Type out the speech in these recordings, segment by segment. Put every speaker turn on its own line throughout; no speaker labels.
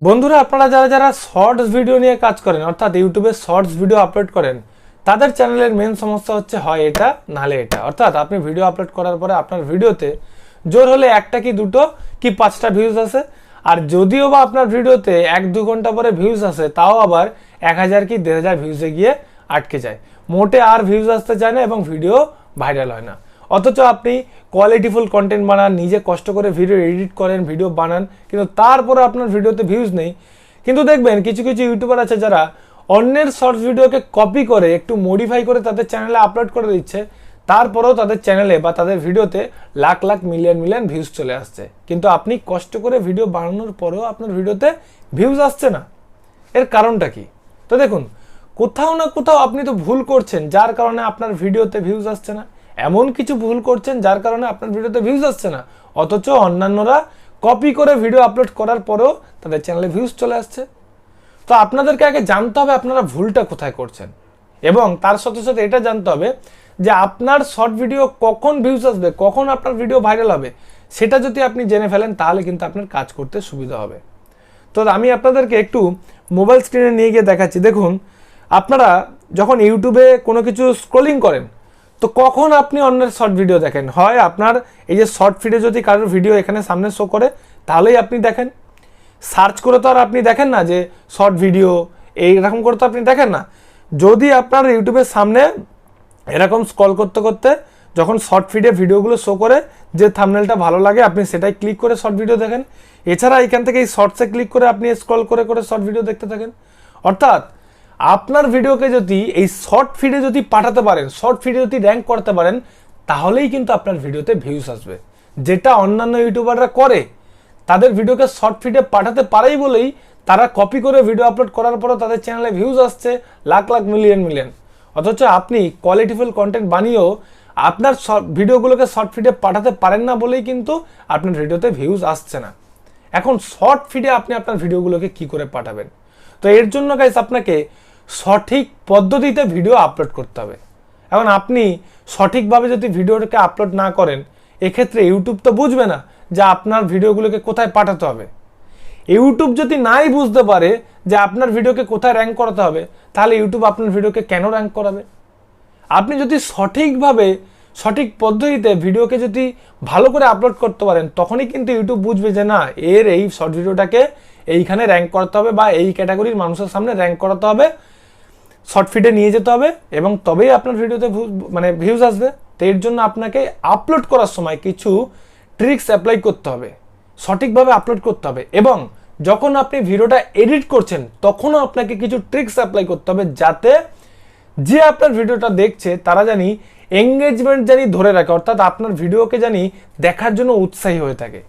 বন্ধুরা আপনারা যারা যারা শর্টস ভিডিও নিয়ে কাজ করেন অর্থাৎ ইউটিউবে শর্টস ভিডিও আপলোড করেন তাদের চ্যানেলের মেন সমস্যা হচ্ছে হয় এটা নালে এটা। অর্থাৎ আপনি ভিডিও আপলোড করার পরে আপনার ভিডিওতে জোর হলে একটা কি দুটো কি পাঁচটা ভিউজ আসে, আর যদিও বা আপনার ভিডিওতে 1-2 ঘন্টা পরে ভিউজ আসে তাও আবার 1000 কি 1500 ভিউজে গিয়ে আটকে যায়, মোটে আর ভিউজ আসতে চায় না এবং ভিডিও ভাইরাল হয় না। অথচ আপনি কোয়ালিটিফুল কন্টেন্ট বানান, নিজে কষ্ট করে ভিডিও এডিট করেন, ভিডিও বানান, কিন্তু তারপরে আপনার ভিডিওতে ভিউজ নেই। কিন্তু দেখবেন কিছু কিছু ইউটিউবার আছে যারা অন্যের শর্টস ভিডিওকে কপি করে একটু মডিফাই করে তাদের চ্যানেলে আপলোড করে দিচ্ছে, তারপরেও তাদের চ্যানেলে বা তাদের ভিডিওতে lakh lakh million million views চলে আসছে, কিন্তু আপনি কষ্ট করে ভিডিও বানানোর পরেও আপনার ভিডিওতে ভিউজ আসছে না। এর কারণটা কি? তো দেখুন, কোথাও না কোথাও আপনি তো ভুল করছেন যার কারণে আপনার ভিডিওতে ভিউজ আসছে না, এমন কিছু ভুল করছেন যার কারণে আপনার ভিডিওতে ভিউজ আসছে না, অথচ অন্যান্যরা কপি করে ভিডিও আপলোড করার পরেও তাদের চ্যানেলে ভিউজ চলে আসছে। তো আপনাদেরকে আগে জানতে হবে আপনারা ভুলটা কোথায় করছেন, এবং তার সাথে সাথে এটা জানতে হবে যে আপনার শর্ট ভিডিও কখন ভিউজ আসবে, কখন আপনার ভিডিও ভাইরাল হবে, সেটা যদি আপনি জেনে ফেলেন তাহলে কিন্তু আপনার কাজ করতে সুবিধা হবে। তো আমি আপনাদেরকে একটু মোবাইল স্ক্রিনে নিয়ে গিয়ে দেখাচ্ছি। দেখুন, আপনারা যখন ইউটিউবে কোনো কিছু স্ক্রলিং করেন তো কখন আপনি অন্যের শর্ট ভিডিও দেখেন, হয় আপনার এই যে শর্ট ফিডে যদি কারোর ভিডিও এখানে সামনে শো করে তাহলেই আপনি দেখেন, সার্চ করে তো আর আপনি দেখেন না যে শর্ট ভিডিও এইরকম করে তো আপনি দেখেন না। যদি আপনার ইউটিউবের সামনে এরকম স্ক্রল করতে করতে যখন শর্ট ফিডে ভিডিওগুলো শো করে যে থাম্বনেলটা ভালো লাগে আপনি সেটাই ক্লিক করে শর্ট ভিডিও দেখেন, এছাড়া এখান থেকে এই শর্টসে ক্লিক করে আপনি স্ক্রল করে করে শর্ট ভিডিও দেখতে থাকেন। অর্থাৎ আপনার ভিডিওকে যদি এই শর্ট ফিডে যদি পাঠাতে পারেন, শর্ট ফিডে যদি র্যাঙ্ক করতে পারেন, তাহলেই কিন্তু আপনার ভিডিওতে ভিউজ আসবে, যেটা অন্যান্য ইউটিউবাররা করে। তাদের ভিডিওকে শর্ট ফিডে পাঠাতে পারেই বলেই তারা কপি করে ভিডিও আপলোড করার পরও তাদের চ্যানেলে ভিউজ আসছে লাখ লাখ মিলিয়ন মিলিয়ন। অথচ আপনি কোয়ালিটিফুল কন্টেন্ট বানিয়েও আপনার ভিডিওগুলোকে শর্ট ফিডে পাঠাতে পারেন না বলেই কিন্তু আপনার ভিডিওতে ভিউজ আসছে না। এখন শর্ট ফিডে আপনি আপনার ভিডিওগুলোকে কি করে পাঠাবেন? তো এর জন্য গাইস আপনাকে সঠিক পদ্ধতিতে ভিডিও আপলোড করতে হবে। এখন আপনি সঠিকভাবে যদি ভিডিওটাকে আপলোড না করেন, এক্ষেত্রে ইউটিউব তো বুঝবে না যে আপনার ভিডিওগুলোকে কোথায় পাঠাতে হবে। ইউটিউব যদি নাই বুঝতে পারে যে আপনার ভিডিওকে কোথায় র্যাঙ্ক করাতে হবে, তাহলে ইউটিউব আপনার ভিডিওকে কেন র্যাঙ্ক করাবে? আপনি যদি সঠিকভাবে সঠিক পদ্ধতিতে ভিডিওকে যদি ভালো করে আপলোড করতে পারেন, তখনই কিন্তু ইউটিউব বুঝবে যে না, এর এই শর্ট ভিডিওটাকে এইখানে র্যাঙ্ক করতে হবে বা এই ক্যাটাগরির মানুষের সামনে র্যাঙ্ক করাতে হবে, শর্ট ফিডে নিয়ে যেতে হবে, এবং তবেই আপনার ভিডিওতে ভিউজ আসবে। তো এর জন্য আপনাকে আপলোড করার সময় কিছু ট্রিক্স অ্যাপ্লাই করতে হবে, সঠিকভাবে আপলোড করতে হবে, এবং যখন আপনি ভিডিওটা এডিট করছেন তখনও আপনাকে কিছু ট্রিক্স অ্যাপ্লাই করতে হবে, যাতে যে আপনার ভিডিওটা দেখছে তারা জানি এঙ্গেজমেন্ট জানি ধরে রাখে, অর্থাৎ আপনার ভিডিওকে জানি দেখার জন্য উৎসাহী হয়ে থাকে।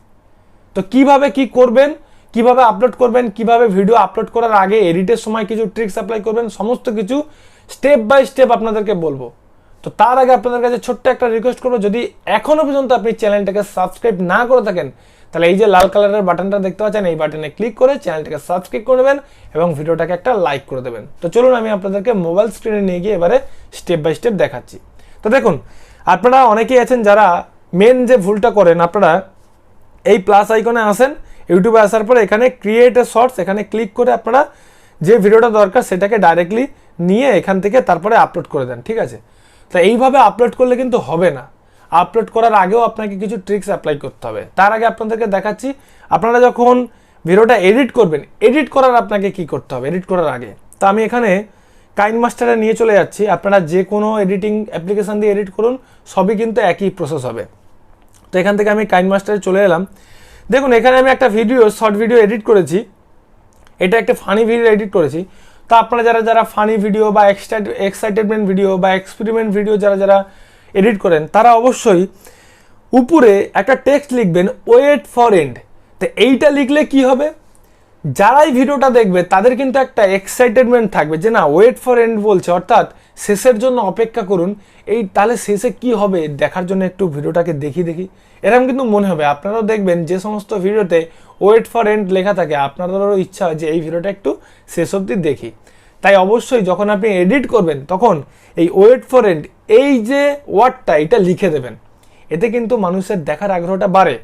তো কিভাবে কি করবেন, কিভাবে আপলোড করবেন, কিভাবে ভিডিও আপলোড করার আগে এডিটের সময় কিছু ট্রিক্স অ্যাপ্লাই করবেন, সমস্ত কিছু স্টেপ বাই স্টেপ আপনাদেরকে বলবো। তো তার আগে আপনাদের কাছে ছোট্ট একটা রিকোয়েস্ট করবো, যদি এখনো পর্যন্ত আপনি চ্যানেলটাকে সাবস্ক্রাইব না করে থাকেন তাহলে এই যে লাল কালারের বাটনটা দেখতে পাচ্ছেন এই বাটনে ক্লিক করে চ্যানেলটাকে সাবস্ক্রাইব করে নেবেন এবং ভিডিওটাকে একটা লাইক করে দেবেন। তো চলুন আমি আপনাদেরকে মোবাইল স্ক্রিনে নিয়ে গিয়ে এবারে স্টেপ বাই স্টেপ দেখাচ্ছি। তো দেখুন, আপনারা অনেকেই আছেন যারা মেন যে ভুলটা করেন, আপনারা এই প্লাস আইকনে আসেন, ইউটিউবে আসার পরে এখানে ক্রিয়েট এ শর্টস এখানে ক্লিক করে আপনারা যে ভিডিওটা দরকার সেটাকে ডাইরেক্টলি নিয়ে এখান থেকে তারপরে আপলোড করে দেন, ঠিক আছে? তো এইভাবে আপলোড করলে কিন্তু হবে না, আপলোড করার আগেও আপনাকে কিছু ট্রিক্স অ্যাপ্লাই করতে হবে। তার আগে আপনাদেরকে দেখাচ্ছি আপনারা যখন ভিডিওটা এডিট করবেন, এডিট করার আপনাকে কি করতে হবে এডিট করার আগে। তো আমি এখানে কাইনমাস্টারে নিয়ে চলে যাচ্ছি, আপনারা যে কোনো এডিটিং অ্যাপ্লিকেশান দিয়ে এডিট করুন, সবই কিন্তু একই প্রসেস হবে। তো এখান থেকে আমি কাইনমাস্টারে চলে এলাম। দেখুন, এখানে আমি একটা ভিডিও শর্ট ভিডিও এডিট করেছি, এটা একটা ফানি ভিডিও এডিট করেছি। তো আপনারা যারা যারা ফানি ভিডিও বা এক্সাইটেডমেন্ট ভিডিও বা এক্সপেরিমেন্ট ভিডিও যারা যারা এডিট করেন তারা অবশ্যই উপরে একটা টেক্সট লিখবেন, ওয়েট ফর এন্ড। তো এইটা লিখলে কি হবে, যারাই ভিডিওটা দেখবে তাদের কিন্তু একটা এক্সাইটেডমেন্ট থাকবে যে না, ওয়েট ফর এন্ড বলছে, অর্থাৎ শেষের জন্য অপেক্ষা করুন, এই তাহলে শেষে কি হবে দেখার জন্য একটু ভিডিওটাকে দেখি এরকম কিন্তু মনে হবে। আপনারাও দেখবেন যে সমস্ত ভিডিওতে ওয়েট ফর এন্ড লেখা থাকে আপনাদেরও ইচ্ছা হয় যে এই ভিডিওটা একটু শেষ অবধি দেখি। তাই অবশ্যই যখন আপনি এডিট করবেন তখন এই ওয়েট ফর এন্ড এই যে ওয়ার্ডটা এটা লিখে দেবেন, এতে কিন্তু মানুষের দেখার আগ্রহটা বাড়ে।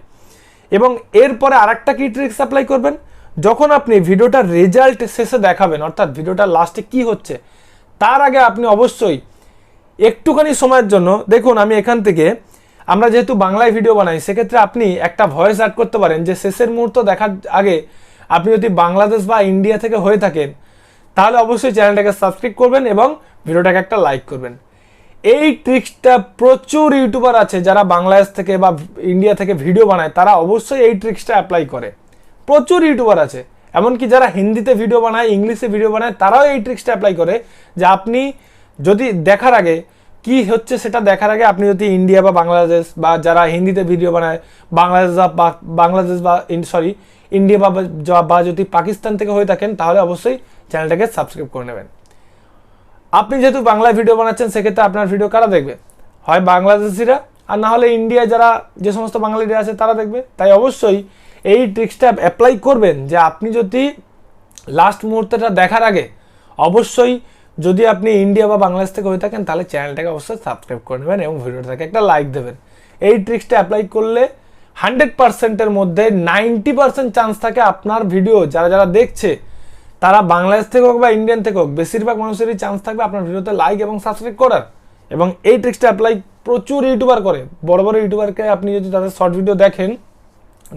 এবং এরপরে আরেকটা কি ট্রিক্স অ্যাপ্লাই করবেন, যখন আপনি ভিডিওটার রেজাল্ট শেষে দেখাবেন, অর্থাৎ ভিডিওটার লাস্টে কি হচ্ছে তার আগে আপনি অবশ্যই একটুখানি সময়ের জন্য দেখুন, আমি এখান থেকে, আমরা যেহেতু বাংলায় ভিডিও বানাই সেক্ষেত্রে আপনি একটা ভয়েস অ্যাড করতে পারেন যে শেষের মুহূর্ত দেখার আগে আপনি যদি বাংলাদেশ বা ইন্ডিয়া থেকে হয়ে থাকেন তাহলে অবশ্যই চ্যানেলটাকে সাবস্ক্রাইব করবেন এবং ভিডিওটাকে একটা লাইক করবেন। এই ট্রিক্সটা প্রচুর ইউটিউবার আছে যারা বাংলাদেশ থেকে বা ইন্ডিয়া থেকে ভিডিও বানায়, তারা অবশ্যই এই ট্রিক্সটা অ্যাপ্লাই করে। প্রচুর ইউটিউবার আছে, এমনকি যারা হিন্দিতে ভিডিও বানায়, ইংলিশে ভিডিও বানায়, তারাও এই ট্রিক্সটা অ্যাপ্লাই করে যে আপনি যদি দেখার আগে কি হচ্ছে সেটা দেখার আগে আপনি যদি ইন্ডিয়া বা বাংলাদেশ বা যারা হিন্দিতে ভিডিও বানায় বাংলাদেশ বা ইন্ডিয়া বা যদি পাকিস্তান থেকে হয়ে থাকেন তাহলে অবশ্যই চ্যানেলটাকে সাবস্ক্রাইব করে নেবেন। আপনি যেহেতু বাংলায় ভিডিও বানাচ্ছেন সেক্ষেত্রে আপনার ভিডিও কারা দেখবে? হয় বাংলাদেশিরা, আর না হলে ইন্ডিয়ায় যারা যে সমস্ত বাঙালিরা আছে তারা দেখবে। তাই অবশ্যই এই ট্রিক্সটা অ্যাপ্লাই করবেন যে আপনি যদি লাস্ট মুহূর্তটা দেখার আগে অবশ্যই যদি আপনি ইন্ডিয়া বা বাংলাদেশ থেকে হয়ে থাকেন তাহলে চ্যানেলটাকে অবশ্যই সাবস্ক্রাইব করে নেবেন এবং ভিডিওটাকে একটা লাইক দেবেন। এই ট্রিক্সটা অ্যাপ্লাই করলে 100%-এর মধ্যে 90% চান্স থাকে আপনার ভিডিও যারা যারা দেখছে তারা বাংলাদেশ থেকে হোক বা ইন্ডিয়ান থেকে হোক, বেশিরভাগ মানুষেরই চান্স থাকবে আপনার ভিডিওতে লাইক এবং সাবস্ক্রাইব করার। এবং এই ট্রিক্সটা অ্যাপ্লাই প্রচুর ইউটিউবার করে। বড় বড় ইউটিউবারকে আপনি যদি তাদের শর্ট ভিডিও দেখেন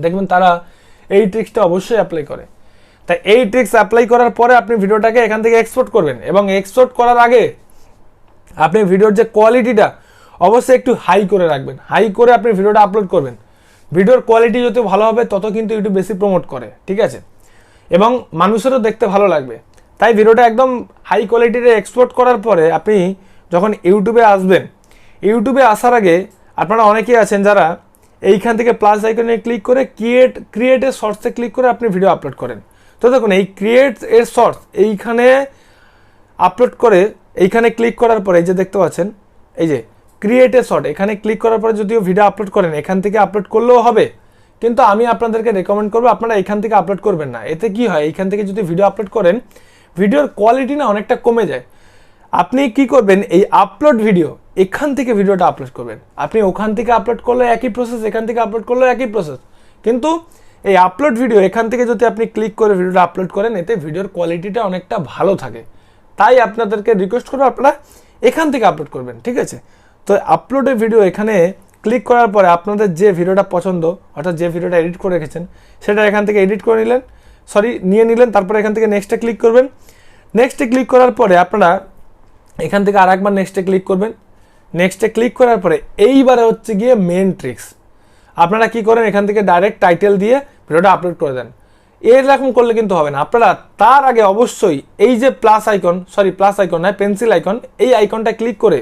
দেখবেন তারা এই ট্রিক্সটা অবশ্যই অ্যাপ্লাই করে। তাই এই ট্রিক্স অ্যাপ্লাই করার পরে আপনি ভিডিওটাকে এখান থেকে এক্সপোর্ট করবেন এবং এক্সপোর্ট করার আগে আপনি ভিডিওর যে কোয়ালিটিটা অবশ্যই একটু হাই করে রাখবেন। হাই করে আপনি ভিডিওটা আপলোড করবেন। ভিডিওর কোয়ালিটি যত ভালো হবে তত কিন্তু ইউটিউব বেশি প্রমোট করে, ঠিক আছে, এবং মানুষেরও দেখতে ভালো লাগবে। তাই ভিডিওটা একদম হাই কোয়ালিটিতে এক্সপোর্ট করার পরে আপনি যখন ইউটিউবে আসবেন, ইউটিউবে আসার আগে আপনারা অনেকেই আছেন যারা এইখান থেকে প্লাস আইকনে ক্লিক করে ক্রিয়েট এ শর্টসে ক্লিক করে আপনি ভিডিও আপলোড করেন। তো দেখুন এই ক্রিয়েট এ শর্টস এইখানে আপলোড করে এইখানে ক্লিক করার পরে এই যে দেখতে পাচ্ছেন এই যে ক্রিয়েট এ শর্ট, এখানে ক্লিক করার পরে যদিও ভিডিও আপলোড করেন এখান থেকে আপলোড করলেও হবে, কিন্তু আমি আপনাদেরকে রেকমেন্ড করবো আপনারা এখান থেকে আপলোড করবেন না। এতে কি হয়, এইখান থেকে যদি ভিডিও আপলোড করেন ভিডিওর কোয়ালিটি না অনেকটা কমে যায়। আপনি কি করবেন, এই আপলোড ভিডিও এখান থেকে ভিডিওটা আপলোড করবেন। আপনি ওখান থেকে আপলোড করলে একই প্রসেস, এখান থেকে আপলোড করলে একই প্রসেস, কিন্তু এই আপলোড ভিডিও এখান থেকে যদি আপনি ক্লিক করে ভিডিওটা আপলোড করেন এতে ভিডিওর কোয়ালিটিটা অনেকটা ভালো থাকে। তাই আপনাদেরকে রিকোয়েস্ট করবো আপনারা এখান থেকে আপলোড করবেন, ঠিক আছে। তো আপলোডের ভিডিও এখানে ক্লিক করার পরে আপনাদের যে ভিডিওটা পছন্দ, অর্থাৎ যে ভিডিওটা এডিট করে রেখেছেন সেটা এখান থেকে এডিট করে নিয়ে নিলেন, তারপরে এখান থেকে নেক্সটে ক্লিক করবেন। নেক্সটে ক্লিক করার পরে আপনারা এখান থেকে আরেকবার নেক্সটে ক্লিক করবেন। নেক্সটে ক্লিক করার পরে এইবারে হচ্ছে গিয়ে মেন ট্রিক্স। আপনারা কি করেন, এখান থেকে ডাইরেক্ট টাইটেল দিয়ে ভিডিওটা আপলোড করে দেন। এরকম করলে কিন্তু হবে না। আপনারা তার আগে অবশ্যই এই যে প্লাস আইকন নয়, পেন্সিল আইকন, এই আইকনটা ক্লিক করে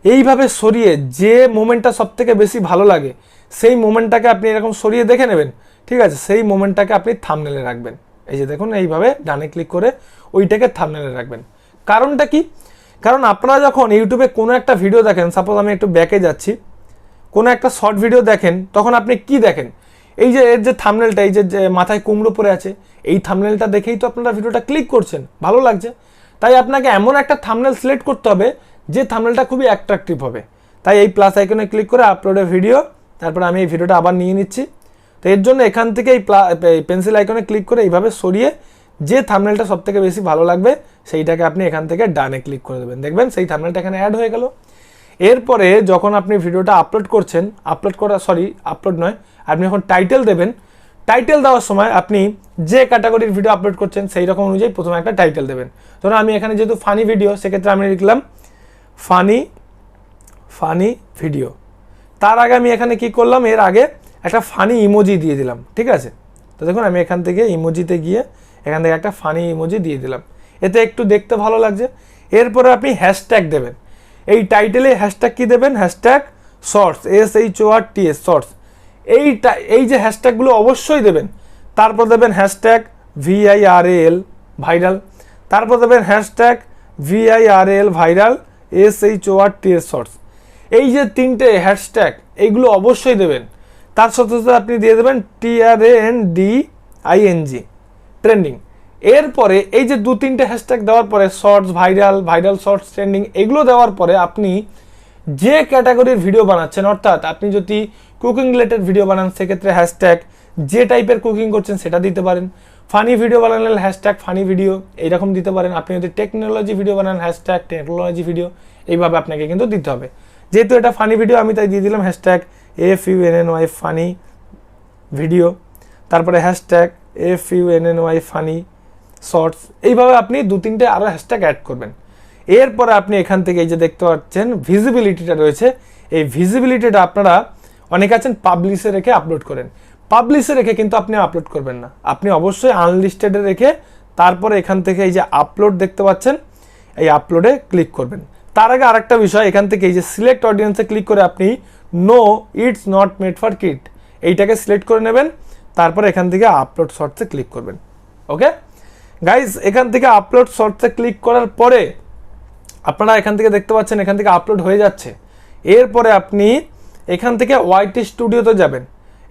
এইভাবে সরিয়ে যে মোমেন্টটা সব থেকে বেশি ভালো লাগে সেই মোমেন্টটাকে আপনি এরকম সরিয়ে দেখে নেবেন, ঠিক আছে। সেই মোমেন্টটাকে আপনি থাম্বনেলে রাখবেন। এই যে দেখুন এইভাবে ডানে ক্লিক করে ওইটাকে থাম্বনেলে রাখবেন। কারণটা কি, কারণ আপনারা যখন ইউটিউবে কোনো একটা ভিডিও দেখেন, সাপোজ আমি একটু ব্যাকে যাচ্ছি, কোনো একটা শর্ট ভিডিও দেখেন, তখন আপনি কি দেখেন, এই যে এর যে থাম্বনেলটা, এই যে মাথায় কুমড়ো পড়ে আছে, এই থাম্বনেলটা দেখেই তো আপনারা ভিডিওটা ক্লিক করছেন, ভালো লাগছে। তাই আপনাকে এমন একটা থাম্বনেল সিলেক্ট করতে হবে যে থাম্বনেলটা খুবই অ্যাট্রাকটিভ হবে। তাই এই প্লাস আইকনে ক্লিক করে আপলোডের ভিডিও, তারপরে আমি এই ভিডিওটা আবার নিয়ে নিচ্ছি। তো এর জন্য এখান থেকে এই পেন্সিল আইকনে ক্লিক করে এইভাবে সরিয়ে যে থাম্বনেলটা সব থেকে বেশি ভালো লাগবে সেইটাকে আপনি এখান থেকে ডানে ক্লিক করে দেবেন, দেখবেন সেই থাম্বনেলটা এখানে অ্যাড হয়ে গেল। এরপরে যখন আপনি ভিডিওটা আপলোড নয়, আপনি যখন টাইটেল দেবেন, টাইটেল দেওয়ার সময় আপনি যে ক্যাটাগরির ভিডিও আপলোড করছেন সেই রকম অনুযায়ী প্রথমে একটা টাইটেল দেবেন। ধরুন আমি এখানে যেহেতু ফানি ভিডিও, সেক্ষেত্রে আমি লিখলাম ফানি ভিডিও। তার আগে আমি এখানে কি করলাম, এর আগে একটা ফানি ইমোজি দিয়ে দিলাম, ঠিক আছে। তো দেখুন আমি এখান থেকে ইমোজিতে গিয়ে এখান থেকে একটা ফানি ইমোজি দিয়ে দিলাম, এতে একটু দেখতে ভালো লাগছে। এরপরে আপনি হ্যাশট্যাগ দেবেন। এই টাইটেলে হ্যাশট্যাগ কি দেবেন, হ্যাশট্যাগ শর্টস, SHORTS শর্টস। এই যে হ্যাশট্যাগুলো অবশ্যই দেবেন। তারপর দেবেন হ্যাশট্যাগ VIRAL ভাইরাল, তারপর দেবেন hashtag VIRAL viral SHORTS shorts. এই যে তিনটে হ্যাশট্যাগ এইগুলো অবশ্যই দেবেন। তার সাথে সাথে আপনি দিয়ে দেবেন TRENDING ট্রেন্ডিং। এরপরে এই যে দু তিনটে হ্যাশট্যাগ দেওয়ার পরে শর্টস ভাইরাল শর্টস ট্রেন্ডিং এগুলো দেওয়ার পরে আপনি যে ক্যাটাগরির ভিডিও বানাচ্ছেন, অর্থাৎ আপনি যদি কুকিং রিলেটেড ভিডিও বানান সেক্ষেত্রে হ্যাশট্যাগ যে টাইপের কুকিং করছেন সেটা দিতে পারেন। ফানি ভিডিও বানালেন হ্যাশট্যাগ ফানি ভিডিও এইরকম দিতে পারেন। আপনি যদি টেকনোলজি ভিডিও বানান হ্যাশট্যাগ টেকনোলজি ভিডিও, এইভাবে আপনাকে কিন্তু দিতে হবে। যেহেতু এটা ফানি ভিডিও আমি তাই দিয়ে দিলাম হ্যাশট্যাগ FUNNY ফানি ভিডিও, তারপরে হ্যাশট্যাগ FUNNY ফানি শর্টস। এইভাবে আপনি 2-3টে আরও হ্যাশট্যাগ অ্যাড করবেন। এরপরে আপনি এখান থেকে এই যে দেখতে পাচ্ছেন ভিজিবিলিটিটা রয়েছে, এই ভিজিবিলিটিটা আপনারা অনেকে আছেন পাবলিশে রেখে আপলোড করেন। পাবলিশে রেখে কিন্তু আপনি আপলোড করবেন না, আপনি অবশ্যই আনলিস্টেডে রেখে তারপরে এখান থেকে এই যে আপলোড দেখতে পাচ্ছেন এই আপলোডে ক্লিক করবেন। তার আগে আরেকটা বিষয়, এখান থেকে এই যে সিলেক্ট অডিয়েন্সে ক্লিক করে আপনি no it's not made for kid এইটাকে সিলেক্ট করে নেবেন, তারপরে এখান থেকে আপলোড শর্টসে ক্লিক করবেন। ওকে গাইজ, এখান থেকে আপলোড শর্টসে ক্লিক করার পরে আপনারা এখান থেকে দেখতে পাচ্ছেন এখান থেকে আপলোড হয়ে যাচ্ছে। এরপরে আপনি এখান থেকে ওয়াইটি স্টুডিওতে যাবেন।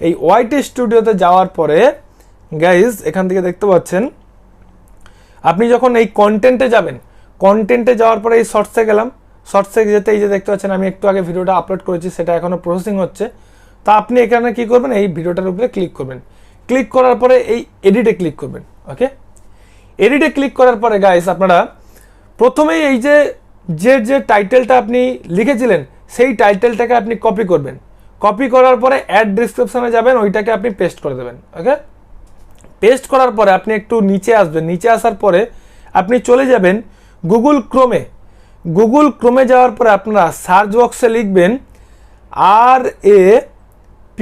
এই ওয়াইটি স্টুডিওতে যাওয়ার পরে গাইজ এখান থেকে দেখতে পাচ্ছেন আপনি যখন এই কন্টেন্টে যাবেন, কন্টেন্টে যাওয়ার পরে এই শর্টসে গেলাম, শর্টসে যেতে এই যে দেখতে পাচ্ছেন আমি একটু আগে ভিডিওটা আপলোড করেছি, সেটা এখনও প্রসেসিং হচ্ছে। তা আপনি এখানে কি করবেন, এই ভিডিওটার উপরে ক্লিক করবেন। ক্লিক করার পরে এই এডিটে ক্লিক করবেন। ওকে, এডিটে ক্লিক করার পরে গাইস আপনারা প্রথমেই এই যে যে টাইটেলটা আপনি লিখেছিলেন সেই টাইটেলটাকে আপনি কপি করবেন। কপি করার পরে অ্যাড ডিসক্রিপশনে যাবেন, ওইটাকে আপনি পেস্ট করে দেবেন। ওকে, পেস্ট করার পরে আপনি একটু নিচে আসবেন, নিচে আসার পরে আপনি চলে যাবেন গুগল ক্রোমে। গুগল ক্রোমে যাওয়ার পরে আপনারা সার্চ বক্সে লিখবেন RAPID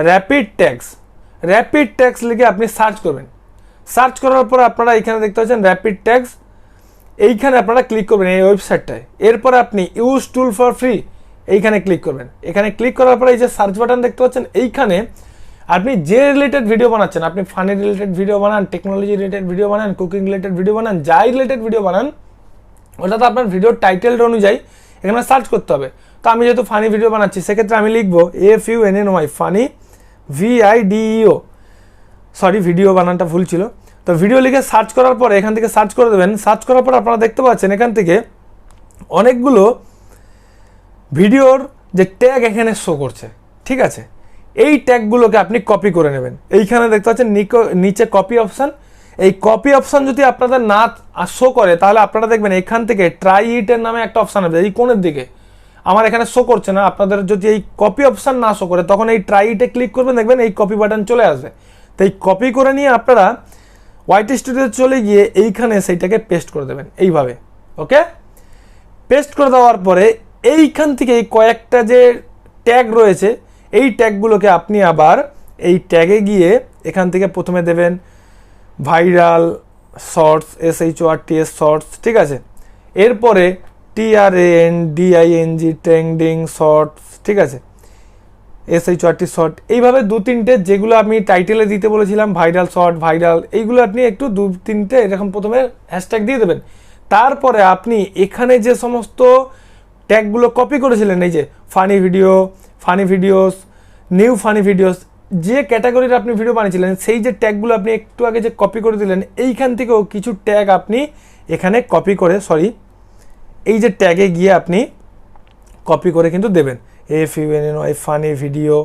rapid tags. Rapid tags লিখে আপনি সার্চ করবেন। সার্চ করার পরে আপনারা এখানে দেখতে পাচ্ছেন র্যাপিড ট্যাগস, এইখানে আপনারা ক্লিক করবেন এই ওয়েবসাইটটায়। এরপরে আপনি ইউজ টুল ফর ফ্রি এইখানে ক্লিক করবেন। এখানে ক্লিক করার পরে এই যে সার্চ বাটন দেখতে পাচ্ছেন, এইখানে আপনি যে রিলেটেড ভিডিও বানাচ্ছেন, আপনি ফানি রিলেটেড ভিডিও বানান, টেকনোলজি রিলেটেড ভিডিও বানান, কুকিং রিলেটেড ভিডিও বানান, যাই রিলেটেড ভিডিও বানান, ওটা তো আপনার ভিডিওর টাইটেলটা অনুযায়ী এখানে সার্চ করতে হবে। তো আমি যেহেতু ফানি ভিডিও বানাচ্ছি সেক্ষেত্রে আমি লিখবো FUNNY funny VIDEO, sorry video বানানটা ভুল ছিল। তো ভিডিও লিখে সার্চ করার পরে এখান থেকে সার্চ করে দেবেন। সার্চ করার পর আপনারা দেখতে পাচ্ছেন এখান থেকে অনেকগুলো ভিডিওর যে ট্যাগ এখানে শো করছে। ঠিক আছে, এই ট্যাগগুলোকে আপনি কপি করে নেবেন। এইখানে দেখতে পাচ্ছেন নিচে কপি অপশান। এই কপি অপশান যদি আপনাদের না শো করে তাহলে আপনারা দেখবেন এখান থেকে ট্রাই ইটের নামে একটা অপশান হবে এই কোণের দিকে, আমার এখানে শো করছে না। আপনাদের যদি এই কপি অপশান না শো করে তখন এই ট্রাই ইটে ক্লিক করবেন, দেখবেন এই কপি বাটন চলে আসবে। তো এই কপি করে নিয়ে আপনারা ওয়াইটি স্টুডিওতে চলে গিয়ে এইখানে সেইটাকে পেস্ট করে দেবেন এইভাবে। ওকে, পেস্ট করে দেওয়ার পরে এইখান থেকে এই কয়েকটা যে ট্যাগ রয়েছে এই ট্যাগগুলোকে আপনি আবার এই ট্যাগে গিয়ে এখান থেকে প্রথমে দেবেন ভাইরাল শর্টস SHORTS শর্টস। ঠিক আছে, এরপরে TRANDING ট্রেন্ডিং শর্টস। ঠিক আছে, SHORT শর্ট, এইভাবে 2-3টে যেগুলো আমি টাইটেলে দিতে বলেছিলাম ভাইরাল শর্ট, ভাইরাল, এইগুলো আপনি একটু 2-3টে এরকম প্রথমে হ্যাশট্যাগ দিয়ে দেবেন। তারপরে আপনি এখানে যে সমস্ত ট্যাগগুলো কপি করেছিলেন, এই যে funny video, funny videos, new funny videos, যে ক্যাটাগরির আপনি ভিডিও বানিয়েছিলেন সেই যে ট্যাগগুলো আপনি একটু আগে যে কপি করে দিলেন এইখান থেকেও কিছু ট্যাগ আপনি এখানে কপি করে, এই যে ট্যাগে গিয়ে আপনি কপি করে কিন্তু দেবেন FUNNY ফানি ভিডিও।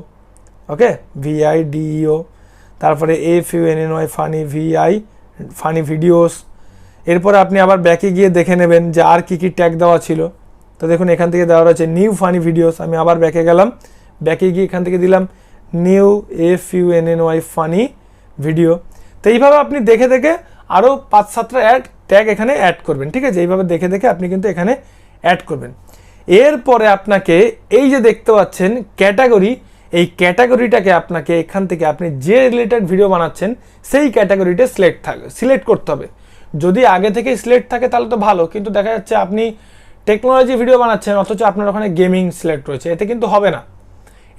ওকে, VIDEO, তারপরে FUNNY ফানি ফানি ভিডিওস। এরপরে আপনি আবার ব্যাকে গিয়ে দেখে নেবেন যে আর কি কি ট্যাগ দেওয়া ছিল। তো দেখুন এখান থেকে দেওয়া রয়েছে নিউ ফানি ভিডিওস। আমি আবার ব্যাকে গেলাম, ব্যাকে গিয়ে এখান থেকে দিলাম নিউ FUNNY ফানি ভিডিও। তো এইভাবে আপনি দেখে দেখে আরও 5-7টা ট্যাগ এখানে অ্যাড করবেন। ঠিক আছে, এইভাবে দেখে দেখে আপনি কিন্তু এখানে অ্যাড করবেন। এরপরে আপনাকে এই যে দেখতে পাচ্ছেন ক্যাটাগরি, এই ক্যাটাগরিটাকে আপনাকে এখান থেকে আপনি যে রিলেটেড ভিডিও বানাচ্ছেন সেই ক্যাটাগরিটা সিলেক্ট করতে হবে। যদি আগে থেকে সিলেক্ট থাকে তাহলে তো ভালো, কিন্তু দেখা যাচ্ছে আপনি টেকনোলজি ভিডিও বানাচ্ছেন অথচ আপনার ওখানে গেমিং সিলেক্ট রয়েছে, এতে কিন্তু হবে না,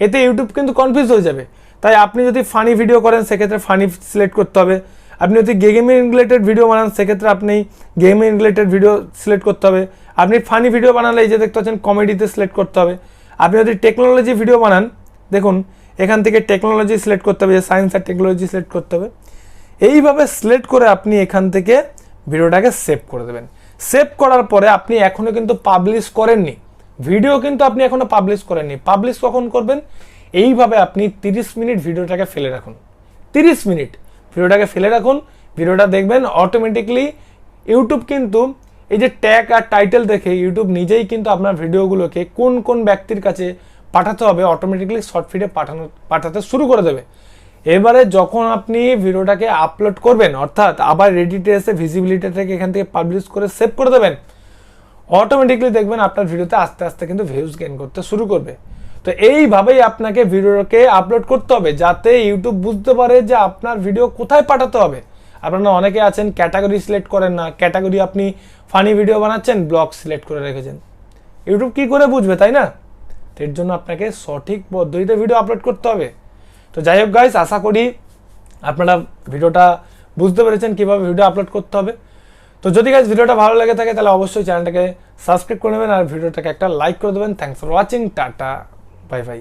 এতে ইউটিউব কিন্তু কনফিউজ হয়ে যাবে। তাই আপনি যদি ফানি ভিডিও করেন সেক্ষেত্রে ফানি সিলেক্ট করতে হবে। আপনি যদি গেমিং রিলেটেড ভিডিও বানান সেক্ষেত্রে আপনি গেমিং রিলেটেড ভিডিও সিলেক্ট করতে হবে। আপনি ফানি ভিডিও বানালে এই যে দেখতে পাচ্ছেন কমেডিতে সিলেক্ট করতে হবে। আপনি যদি টেকনোলজি ভিডিও বানান দেখুন এখান থেকে টেকনোলজি সিলেক্ট করতে হবে, সায়েন্স আর টেকনোলজি সিলেক্ট করতে হবে। এইভাবে সিলেক্ট করে আপনি এখান থেকে ভিডিওটাকে সেভ করে দেবেন। সেভ করার পরে আপনি এখনও কিন্তু পাবলিশ করেননি, ভিডিও কিন্তু আপনি এখনও পাবলিশ করেননি। পাবলিশ কখন করবেন? এইভাবে আপনি 30 মিনিট ভিডিওটাকে ফেলে রাখুন। 30 মিনিট ভিডিওটাকে ফেলে রাখুন, ভিডিওটা দেখবেন অটোমেটিকলি ইউটিউব কিন্তু এই যে ট্যাগ আর টাইটেল দেখে ইউটিউব নিজেই কিন্তু আপনার ভিডিওগুলোকে কোন কোন ব্যক্তির কাছে পাঠাতে হবে অটোমেটিকলি শর্ট ফিডে পাঠাতে শুরু করে দেবে। এবারে যখন আপনি ভিডিওটাকে আপলোড করবেন, অর্থাৎ আবার রেডিটে এসে ভিজিবিলিটি থেকে এখান থেকে পাবলিশ করে সেভ করে দেবেন, অটোমেটিকলি দেখবেন আপনার ভিডিওতে আস্তে আস্তে কিন্তু ভিউজ গেইন করতে শুরু করবে। তো এইভাবেই আপনাকে ভিডিওকে আপলোড করতে হবে যাতে ইউটিউব বুঝতে পারে যে আপনার ভিডিও কোথায় পাঠাতে হবে। আপনারা অনেকে আছেন ক্যাটাগরি সিলেক্ট করেন না, ক্যাটাগরি আপনি ফানি ভিডিও বানাচ্ছেন, ব্লগ সিলেক্ট করে রেখেছেন, ইউটিউব কি করে বুঝবে, তাই না? তো এর জন্য আপনাকে সঠিক পদ্ধতিতে ভিডিও আপলোড করতে হবে। তো যাই হোক গাইস, আশা করি আপনারা ভিডিওটা বুঝতে পেরেছেন কিভাবে ভিডিও আপলোড করতে হবে। তো যদি গাইস ভিডিওটা ভালো লাগে থাকে তাহলে অবশ্যই চ্যানেলটাকে সাবস্ক্রাইব করে নেবেন আর ভিডিওটাকে একটা লাইক করে দেবেন। Thanks for watching, tata, bye bye.